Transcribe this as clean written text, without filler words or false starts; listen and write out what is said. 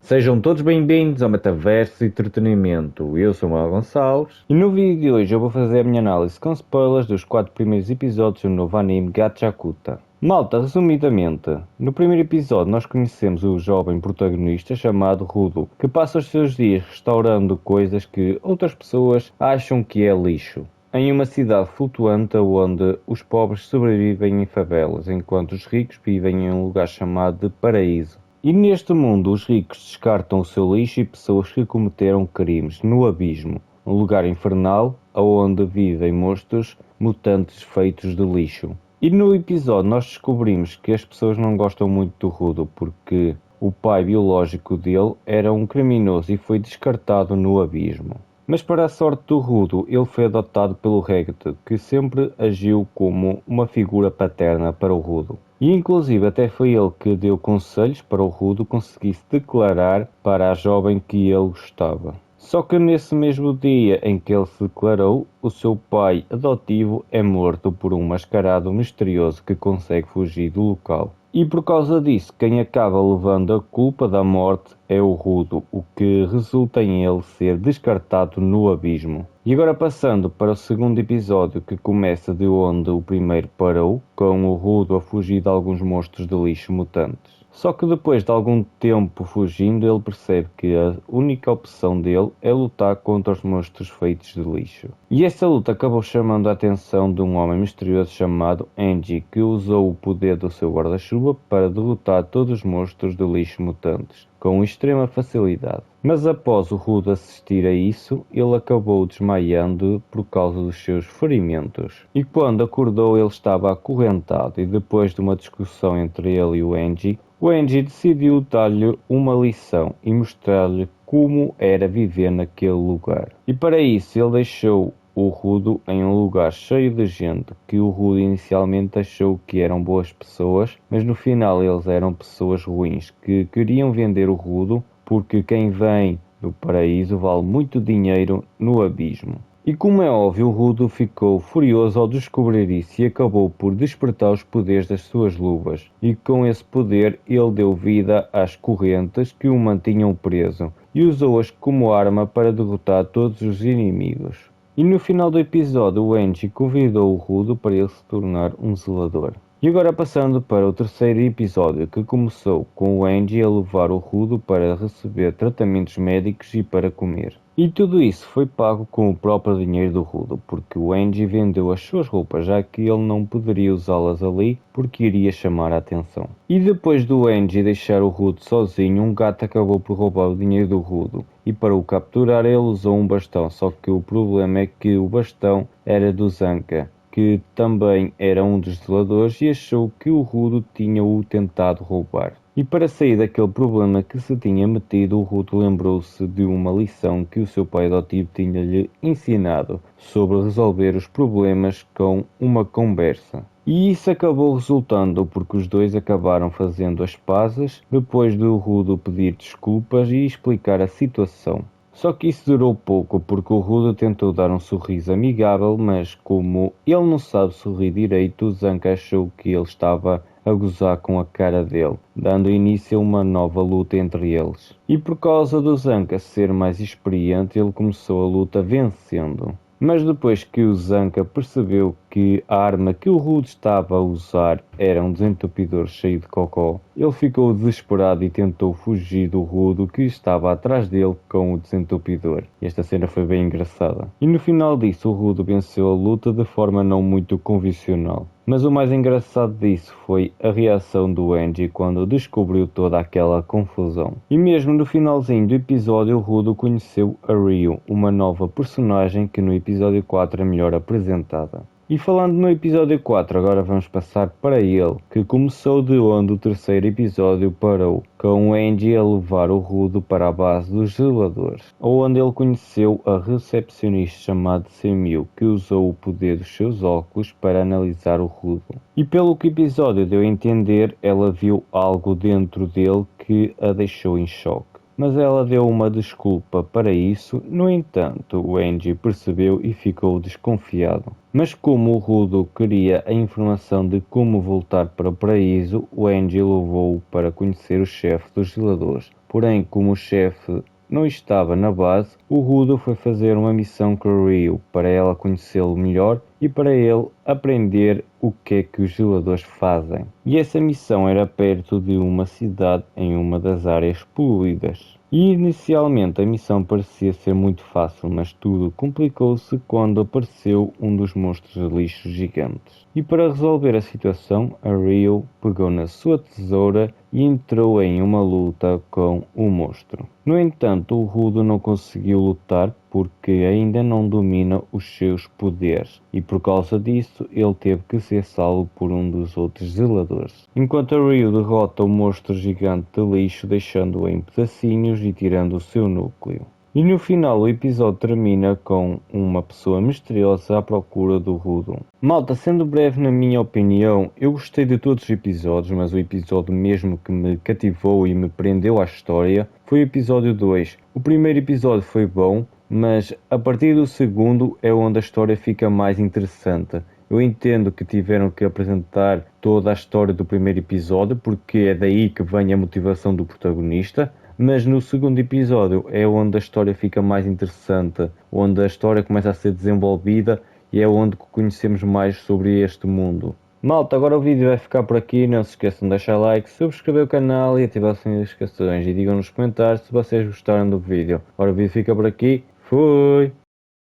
Sejam todos bem-vindos ao Metaverso Entretenimento. Eu sou o Manuel Gonçalves e no vídeo de hoje eu vou fazer a minha análise com spoilers dos 4 primeiros episódios do novo anime Gachakuta. Malta, resumidamente, no primeiro episódio nós conhecemos o jovem protagonista chamado Rudo, que passa os seus dias restaurando coisas que outras pessoas acham que é lixo, em uma cidade flutuante onde os pobres sobrevivem em favelas, enquanto os ricos vivem em um lugar chamado de paraíso. E neste mundo os ricos descartam o seu lixo e pessoas que cometeram crimes no abismo, um lugar infernal onde vivem monstros mutantes feitos de lixo. E no episódio nós descobrimos que as pessoas não gostam muito do Rudo porque o pai biológico dele era um criminoso e foi descartado no abismo. Mas para a sorte do Rudo, ele foi adotado pelo Reggae, que sempre agiu como uma figura paterna para o Rudo. E inclusive até foi ele que deu conselhos para o Rudo conseguisse declarar para a jovem que ele gostava. Só que nesse mesmo dia em que ele se declarou, o seu pai adotivo é morto por um mascarado misterioso que consegue fugir do local. E por causa disso, quem acaba levando a culpa da morte é o Rudo, o que resulta em ele ser descartado no abismo. E agora passando para o segundo episódio, que começa de onde o primeiro parou, com o Rudo a fugir de alguns monstros de lixo mutantes. Só que depois de algum tempo fugindo, ele percebe que a única opção dele é lutar contra os monstros feitos de lixo. E essa luta acabou chamando a atenção de um homem misterioso chamado Angie, que usou o poder do seu guarda-chuva para derrotar todos os monstros de lixo mutantes, com extrema facilidade. Mas após o Rudo assistir a isso, ele acabou desmaiando por causa dos seus ferimentos. E quando acordou ele estava acorrentado e depois de uma discussão entre ele e o Angie decidiu dar-lhe uma lição e mostrar-lhe como era viver naquele lugar. E para isso ele deixou o Rudo em um lugar cheio de gente que o Rudo inicialmente achou que eram boas pessoas, mas no final eles eram pessoas ruins que queriam vender o Rudo porque quem vem do paraíso vale muito dinheiro no abismo. E como é óbvio, o Rudo ficou furioso ao descobrir isso e acabou por despertar os poderes das suas luvas. E com esse poder ele deu vida às correntes que o mantinham preso e usou-as como arma para derrotar todos os inimigos. E no final do episódio, o Angie convidou o Rudo para ele se tornar um zelador. E agora passando para o terceiro episódio, que começou com o Angie a levar o Rudo para receber tratamentos médicos e para comer. E tudo isso foi pago com o próprio dinheiro do Rudo, porque o Angie vendeu as suas roupas, já que ele não poderia usá-las ali porque iria chamar a atenção. E depois do Angie deixar o Rudo sozinho, um gato acabou por roubar o dinheiro do Rudo. E para o capturar ele usou um bastão, só que o problema é que o bastão era do Zanka, que também era um dos zeladores e achou que o Rudo tinha-o tentado roubar. E para sair daquele problema que se tinha metido, o Rudo lembrou-se de uma lição que o seu pai adotivo tinha-lhe ensinado sobre resolver os problemas com uma conversa. E isso acabou resultando porque os dois acabaram fazendo as pazes depois do Rudo pedir desculpas e explicar a situação. Só que isso durou pouco porque o Rudo tentou dar um sorriso amigável, mas como ele não sabe sorrir direito, o Zanka achou que ele estava a gozar com a cara dele, dando início a uma nova luta entre eles. E por causa do Zanka ser mais experiente, ele começou a luta vencendo. Mas depois que o Zanka percebeu que a arma que o Rudo estava a usar era um desentupidor cheio de cocó, ele ficou desesperado e tentou fugir do Rudo que estava atrás dele com o desentupidor. Esta cena foi bem engraçada. E no final disso o Rudo venceu a luta de forma não muito convencional. Mas o mais engraçado disso foi a reação do Angie quando descobriu toda aquela confusão. E mesmo no finalzinho do episódio, o Rudo conheceu a Ryu, uma nova personagem que no episódio 4 é melhor apresentada. E falando no episódio 4, agora vamos passar para ele, que começou de onde o terceiro episódio parou, com o Angie a levar o Rudo para a base dos zeladores, onde ele conheceu a recepcionista chamada Semiu, que usou o poder dos seus óculos para analisar o Rudo. E pelo que o episódio deu a entender, ela viu algo dentro dele que a deixou em choque. Mas ela deu uma desculpa para isso, no entanto, o Angie percebeu e ficou desconfiado. Mas como o Rudo queria a informação de como voltar para o paraíso, o Angie levou-o para conhecer o chefe dos zeladores, Porém, como o chefe não estava na base, o Rudo foi fazer uma missão com a Rio para ela conhecê-lo melhor e para ele aprender o que é que os zeladores fazem. E essa missão era perto de uma cidade em uma das áreas poluídas. E inicialmente a missão parecia ser muito fácil, mas tudo complicou-se quando apareceu um dos monstros de lixo gigantes. E para resolver a situação, a Rio pegou na sua tesoura e entrou em uma luta com o monstro. No entanto, o Rudo não conseguiu lutar porque ainda não domina os seus poderes e por causa disso ele teve que ser salvo por um dos outros zeladores. Enquanto a Rio derrota o monstro gigante de lixo deixando-o em pedacinhos e tirando o seu núcleo. E no final o episódio termina com uma pessoa misteriosa à procura do Rudo. Malta, sendo breve na minha opinião, eu gostei de todos os episódios, mas o episódio mesmo que me cativou e me prendeu à história foi o episódio 2. O primeiro episódio foi bom, mas a partir do segundo é onde a história fica mais interessante. Eu entendo que tiveram que apresentar toda a história do primeiro episódio, porque é daí que vem a motivação do protagonista, mas no segundo episódio é onde a história fica mais interessante, onde a história começa a ser desenvolvida e é onde conhecemos mais sobre este mundo. Malta, agora o vídeo vai ficar por aqui, não se esqueçam de deixar like, subscrever o canal e ativar as notificações e digam nos comentários se vocês gostaram do vídeo. Agora o vídeo fica por aqui, fui!